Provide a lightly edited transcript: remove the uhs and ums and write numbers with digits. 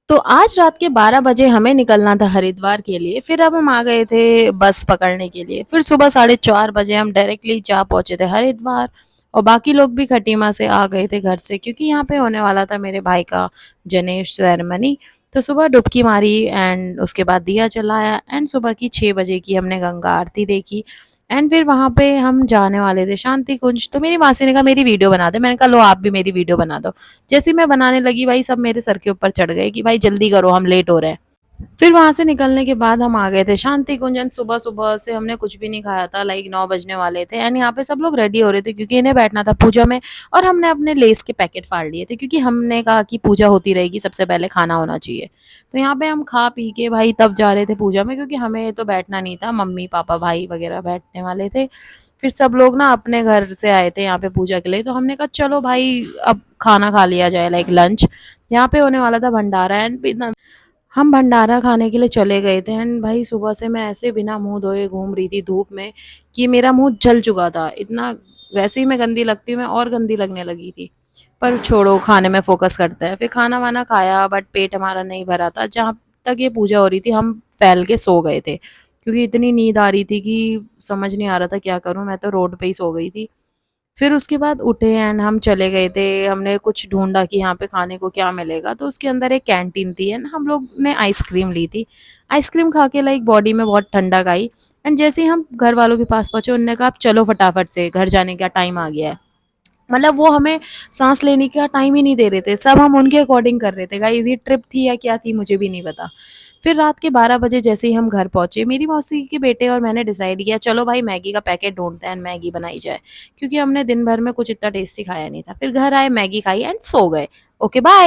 तो आज रात के 12 बजे हमें निकलना था हरिद्वार के लिए, फिर अब हम आ गए थे बस पकड़ने के लिए। फिर सुबह साढ़े 4 बजे हम डायरेक्टली जा पहुँचे थे हरिद्वार और बाकी लोग भी खटीमा से आ गए थे घर से क्योंकि यहाँ पे होने वाला था मेरे भाई का जनेश सेरेमनी। तो सुबह डुबकी मारी एंड उसके बाद दिया जलाया एंड सुबह की 6 बजे की हमने गंगा आरती देखी एंड फिर वहाँ पे हम जाने वाले थे शांति कुंज। तो मेरी मासी ने कहा मेरी वीडियो बना दे, मैंने कहा लो आप भी मेरी वीडियो बना दो। जैसे ही मैं बनाने लगी भाई सब मेरे सर के ऊपर चढ़ गए कि भाई जल्दी करो हम लेट हो रहे हैं। फिर वहाँ से निकलने के बाद हम आ गए थे शांति कुंज एंड सुबह-सुबह से हमने कुछ भी नहीं खाया था, लाइक 9 बजने वाले थे एंड यहाँ पे सब लोग रेडी हो रहे थे क्योंकि इन्हें बैठना था पूजा में। और हमने अपने लेस के पैकेट फाड़ लिए थे क्योंकि हमने कहा कि पूजा होती रहेगी, सबसे पहले खाना होना चाहिए। तो यहाँ पे हम खा पी के भाई तब जा रहे थे पूजा में क्योंकि हमें तो बैठना नहीं था, मम्मी-पापा, भाई वगैरह बैठने वाले थे। फिर सब लोग ना अपने घर से आए थे यहाँ पे पूजा के लिए, तो हमने कहा चलो भाई अब खाना खा लिया जाए, लाइक लंच। यहाँ पे होने वाला था भंडारा एंड हम भंडारा खाने के लिए चले गए थे एंड भाई सुबह से मैं ऐसे बिना मुंह धोए घूम रही थी धूप में कि मेरा मुंह जल चुका था इतना। वैसे ही मैं गंदी लगती हूँ, मैं और गंदी लगने लगी थी। पर छोड़ो, खाने में फोकस करते हैं। फिर खाना वाना खाया बट पेट हमारा नहीं भरा था। जहाँ तक ये पूजा हो रही थी हम फैल के सो गए थे क्योंकि इतनी नींद आ रही थी कि समझ नहीं आ रहा था क्या करूँ। मैं तो रोड पे ही सो गई थी। फिर उसके बाद उठे एंड हम चले गए थे। हमने कुछ ढूँढा कि यहाँ पे खाने को क्या मिलेगा, तो उसके अंदर एक कैंटीन थी एंड हम लोग ने आइसक्रीम ली थी। आइसक्रीम खा के लाइक बॉडी में बहुत ठंडक आई एंड जैसे ही हम घर वालों के पास पहुँचे उन्होंने कहा, "अब चलो फटाफट से, घर जाने का टाइम आ गया है।" मतलब वो हमें साँस लेने का टाइम ही नहीं दे रहे थे। सब हम उनके अकॉर्डिंग कर रहे थे। गाइस ये ट्रिप थी या क्या थी मुझे भी नहीं पता। फिर रात के 12 बजे जैसे ही हम घर पहुँचे, मेरी मौसी के बेटे और मैंने डिसाइड किया चलो भाई मैगी का पैकेट ढूँढते हैं, मैगी बनाई जाए। क्योंकि हमने दिन भर में कुछ इतना टेस्टी खाया नहीं था। फिर घर आए, मैगी खाई एंड सो गए। Okay bye.